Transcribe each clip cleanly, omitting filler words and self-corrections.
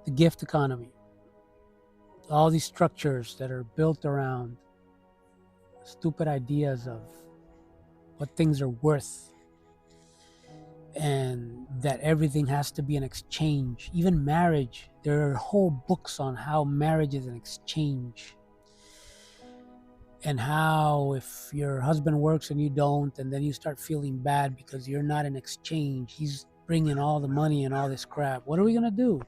the gift economy, all these structures that are built around stupid ideas of what things are worth, and that everything has to be an exchange. Even marriage, there are whole books on how marriage is an exchange, and how if your husband works and you don't, and then you start feeling bad because you're not in exchange, he's bringing all the money and all this crap. What are we going to do?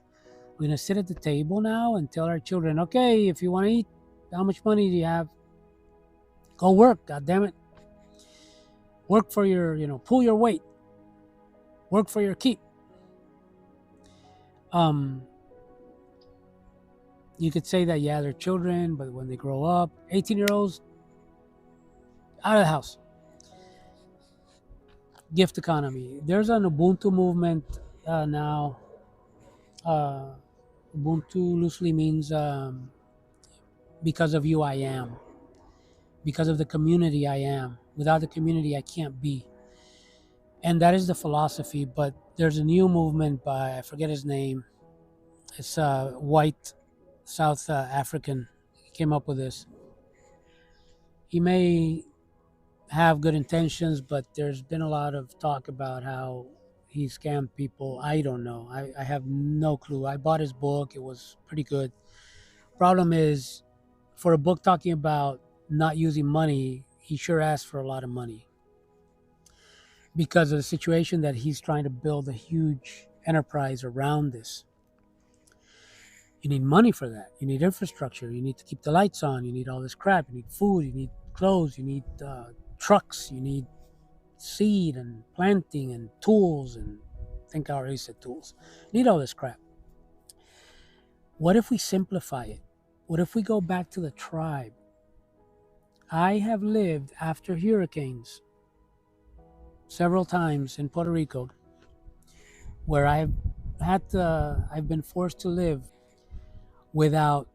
We're going to sit at the table now and tell our children, okay, if you want to eat, how much money do you have? Go work, god damn it. Work for your, pull your weight. Work for your keep. You could say that, yeah, they're children, but when they grow up, 18-year-olds, out of the house. Gift economy. There's an Ubuntu movement now. Ubuntu loosely means because of you, I am. Because of the community, I am. Without the community, I can't be. And that is the philosophy. But there's a new movement by, I forget his name. It's white South African. He came up with this. He may have good intentions, but there's been a lot of talk about how he scammed people. I don't know. I have no clue. I bought his book. It was pretty good. Problem is, for a book talking about not using money, he sure asked for a lot of money because of the situation that he's trying to build a huge enterprise around this. You need money for that. You need infrastructure. You need to keep the lights on. You need all this crap. You need food. You need clothes. You need trucks. You need seed and planting and tools. And I think I already said tools. You need all this crap. What if we simplify it? What if we go back to the tribe? I have lived after hurricanes several times in Puerto Rico, where I've been forced to live without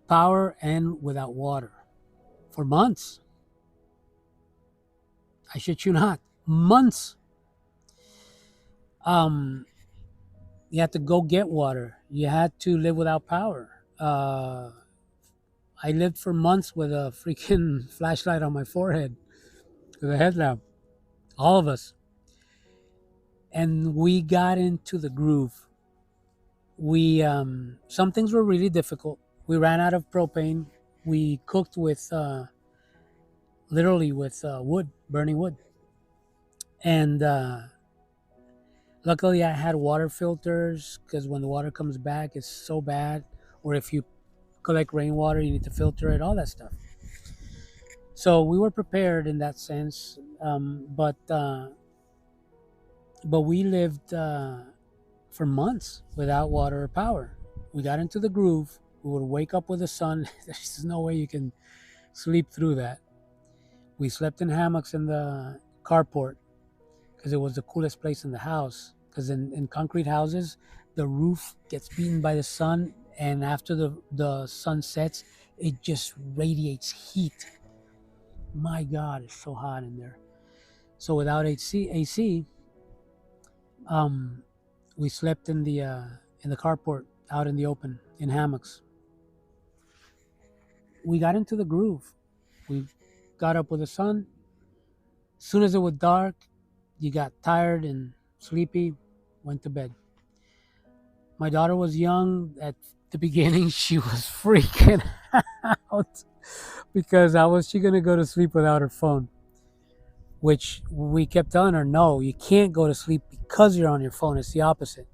power and without water for months. I shit you not, months. You had to go get water. You had to live without power. I lived for months with a freaking flashlight on my forehead with a headlamp. All of us. And we got into the groove. We some things were really difficult. We ran out of propane. We cooked with literally with wood, burning wood. And luckily I had water filters, because when the water comes back, it's so bad. Or if you collect rainwater, you need to filter it, all that stuff. So we were prepared in that sense. But we lived for months without water or power. We got into the groove. We would wake up with the sun. There's no way you can sleep through that. We slept in hammocks in the carport because it was the coolest place in the house. Because in concrete houses, the roof gets beaten by the sun, and after the sun sets, it just radiates heat. My God, it's so hot in there. So without AC, we slept in the carport out in the open in hammocks. We got into the groove. We got up with the sun. As soon as it was dark, you got tired and sleepy, went to bed. My daughter was young. At the beginning, she was freaking out because how was she going to go to sleep without her phone? Which we kept telling her, no, you can't go to sleep because you're on your phone. It's the opposite.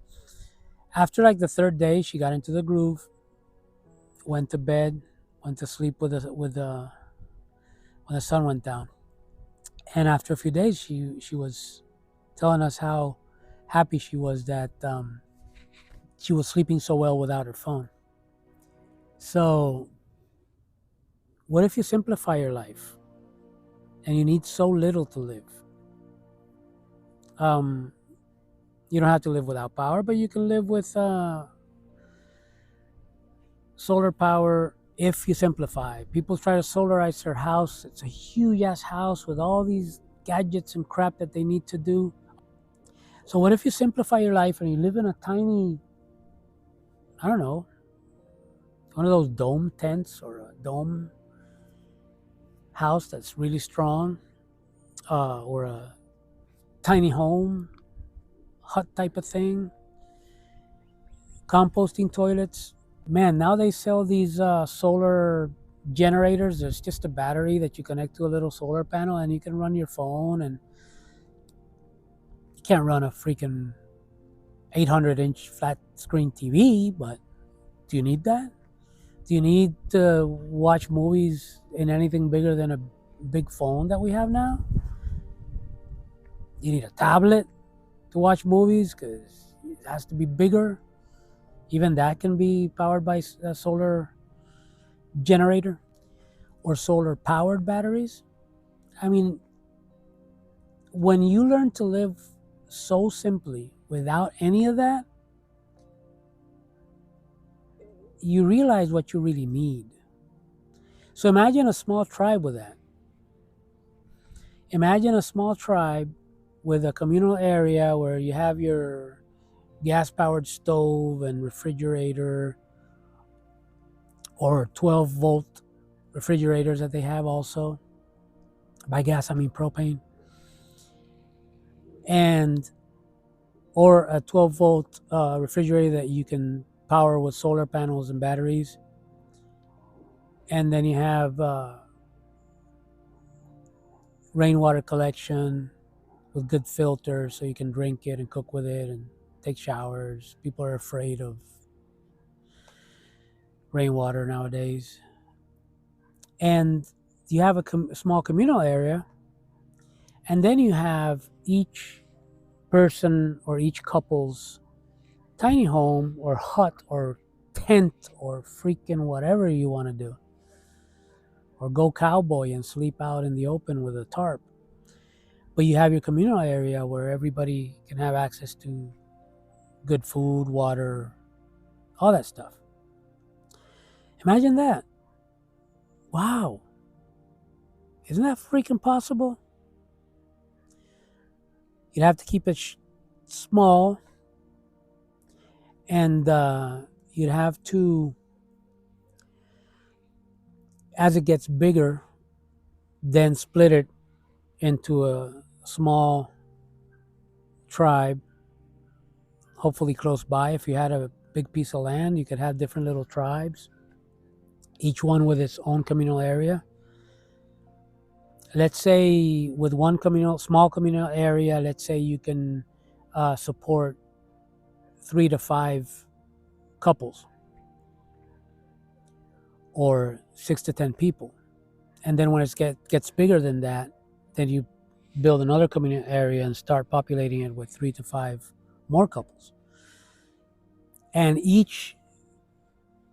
After like the third day, she got into the groove, went to bed, went to sleep when the sun went down. And after a few days, she was telling us how happy she was that she was sleeping so well without her phone. So what if you simplify your life and you need so little to live? You don't have to live without power, but you can live with solar power if you simplify. People try to solarize their house. It's a huge ass house with all these gadgets and crap that they need to do. So what if you simplify your life and you live in a tiny I don't know, one of those dome tents or a dome house that's really strong, or a tiny home, hut type of thing, composting toilets. Man, now they sell these solar generators. There's just a battery that you connect to a little solar panel, and you can run your phone. And you can't run a freaking 800-inch flat screen TV, but do you need that? Do you need to watch movies in anything bigger than a big phone that we have now? You need a tablet to watch movies because it has to be bigger. Even that can be powered by a solar generator or solar powered batteries. I mean, when you learn to live so simply without any of that, you realize what you really need. So imagine a small tribe with that. Imagine a small tribe with a communal area where you have your gas powered stove and refrigerator, or 12-volt refrigerators that they have also. By gas, I mean propane. And or a 12-volt refrigerator that you can power with solar panels and batteries. And then you have rainwater collection with good filters so you can drink it and cook with it and take showers. People are afraid of rainwater nowadays. And you have a small communal area, and then you have each person or each couple's tiny home or hut or tent or freaking whatever you want to do, or go cowboy and sleep out in the open with a tarp. But you have your communal area where everybody can have access to good food, water, all that stuff. Imagine that. Wow. Isn't that freaking possible? You'd have to keep it small, and you'd have to, as it gets bigger, then split it into a small tribe, hopefully close by. If you had a big piece of land, you could have different little tribes, each one with its own communal area. Let's say with one small communal area, let's say you can support 3 to 5 couples or 6 to 10 people. And then when it gets bigger than that, then you build another communal area and start populating it with 3 to 5 more couples. And each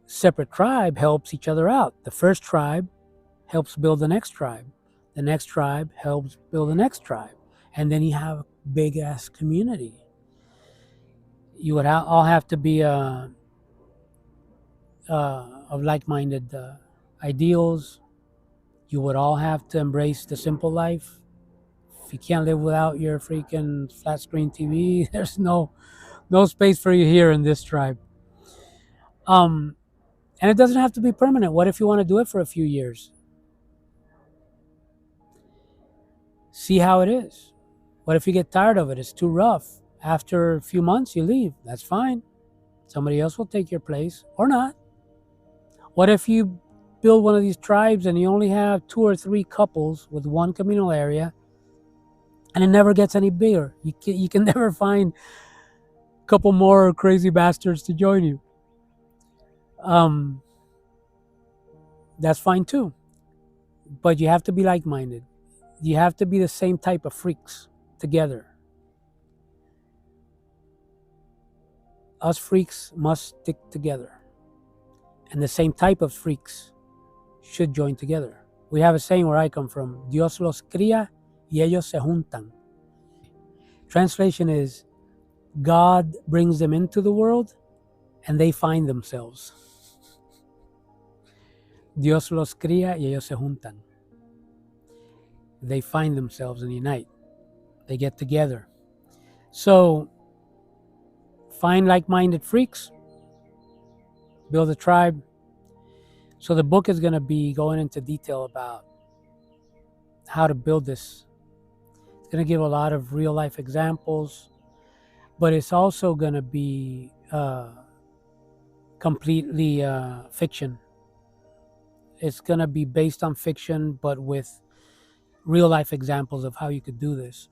separate tribe helps each other out. The first tribe helps build the next tribe. The next tribe helps build the next tribe. And then you have a big ass community. You would all have to be of like-minded ideals. You would all have to embrace the simple life. If you can't live without your freaking flat screen TV, there's no space for you here in this tribe. And it doesn't have to be permanent. What if you want to do it for a few years? See how it is. What if you get tired of it? It's too rough. After a few months, you leave. That's fine. Somebody else will take your place, or not. What if you build one of these tribes and you only have 2 or 3 couples with one communal area, and it never gets any bigger? You can never find a couple more crazy bastards to join you. That's fine too. But you have to be like-minded. You have to be the same type of freaks together. Us freaks must stick together. And the same type of freaks should join together. We have a saying where I come from: Dios los cría y ellos se juntan. Translation is, God brings them into the world and they find themselves. Dios los cría y ellos se juntan. They find themselves and unite. They get together. So, find like-minded freaks build a tribe. So the book is going to be going into detail about how to build this. It's going to give a lot of real life examples, but it's also going to be completely fiction. It's going to be based on fiction, but with real life examples of how you could do this.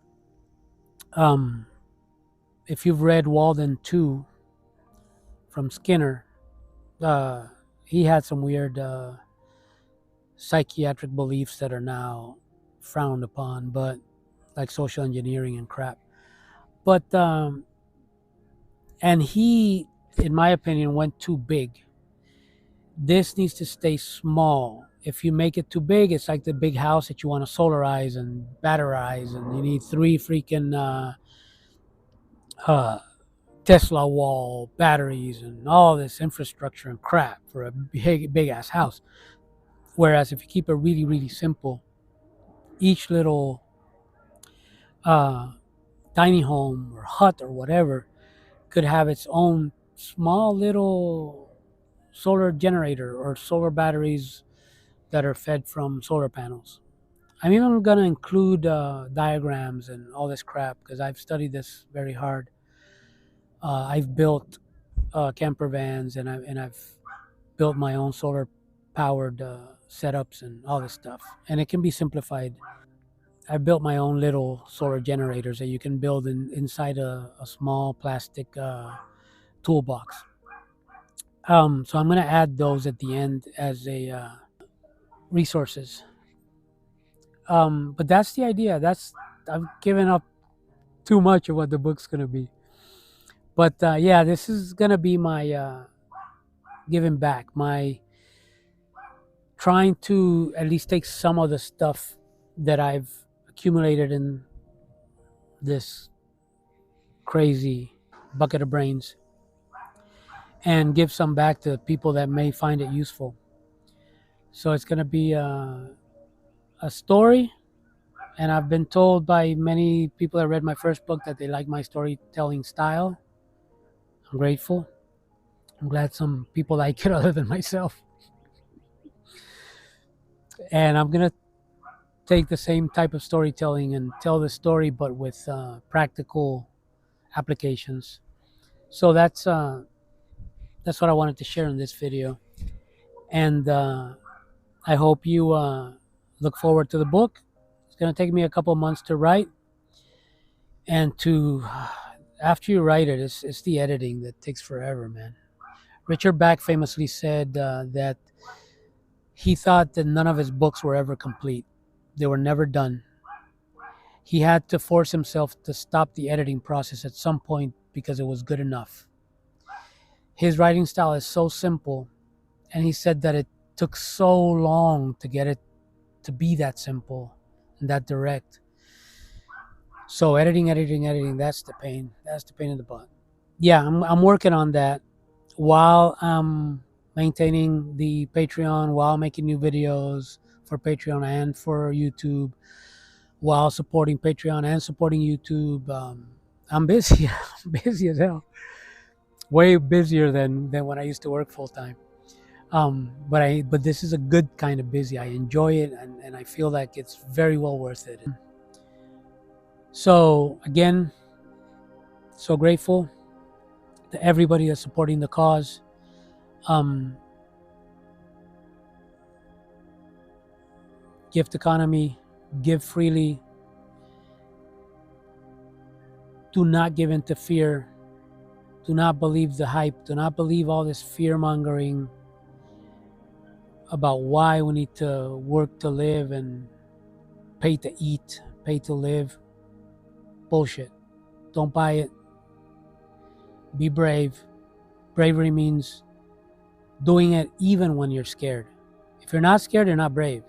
Um, if you've read Walden 2 from Skinner, uh, he had some weird psychiatric beliefs that are now frowned upon, but like social engineering and crap. But and he, in my opinion, went too big. This needs to stay small. If you make it too big, it's like the big house that you want to solarize and batterize, and you need 3 freaking uh, Tesla wall batteries and all this infrastructure and crap for a big ass house. Whereas if you keep it really, really simple, each little uh, tiny home or hut or whatever could have its own small little solar generator or solar batteries that are fed from solar panels. I'm even going to include diagrams and all this crap because I've studied this very hard. I've built camper vans and I've built my own solar powered setups and all this stuff. And it can be simplified. I built my own little solar generators that you can build inside a small plastic toolbox. So I'm going to add those at the end as a resources. But that's the idea. I've given up too much of what the book's going to be. But yeah, this is going to be my giving back, my trying to at least take some of the stuff that I've accumulated in this crazy bucket of brains and give some back to people that may find it useful. So it's going to be a story, and I've been told by many people that read my first book that they like my storytelling style. I'm grateful. I'm glad some people like it other than myself. And I'm going to take the same type of storytelling and tell the story, but with practical applications. So that's what I wanted to share in this video. And I hope you look forward to the book. It's going to take me a couple months to write. And after you write it, it's the editing that takes forever, man. Richard Bach famously said that he thought that none of his books were ever complete. They were never done. He had to force himself to stop the editing process at some point because it was good enough. His writing style is so simple, and he said that it took so long to get it to be that simple and that direct. So editing, that's the pain. That's the pain in the butt. Yeah, I'm working on that while I'm maintaining the Patreon, while making new videos for Patreon and for YouTube, while supporting Patreon and supporting YouTube. I'm busy. I'm busy as hell. Way busier than when I used to work full time. But this is a good kind of busy. I enjoy it, and I feel like it's very well worth it. So again, so grateful to everybody that's supporting the cause. Gift economy, give freely. Do not give in to fear. Do not believe the hype. Do not believe all this fear mongering about why we need to work to live and pay to eat, pay to live. Bullshit. Don't buy it. Be brave. Bravery means doing it even when you're scared. If you're not scared, you're not brave.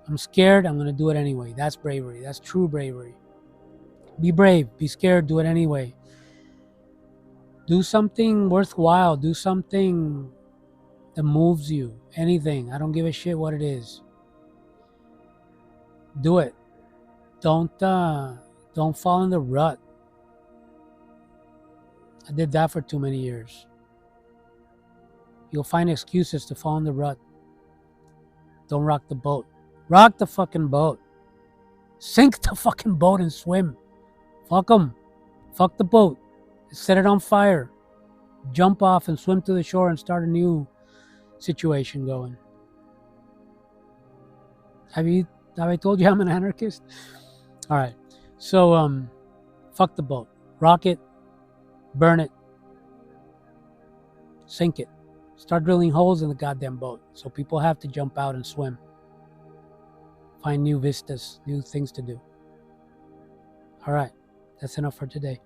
I'm scared, I'm going to do it anyway. That's bravery. That's true bravery. Be brave. Be scared. Do it anyway. Do something worthwhile. Do something that moves you. Anything. I don't give a shit what it is. Do it. Don't fall in the rut. I did that for too many years. You'll find excuses to fall in the rut. Don't rock the boat. Rock the fucking boat. Sink the fucking boat and swim. Fuck them. Fuck the boat. Set it on fire. Jump off and swim to the shore and start a new situation going. Have I told you I'm an anarchist? All right. So fuck the boat. Rock it. Burn it. Sink it. Start drilling holes in the goddamn boat so people have to jump out and swim. Find new vistas, new things to do. All right. That's enough for today.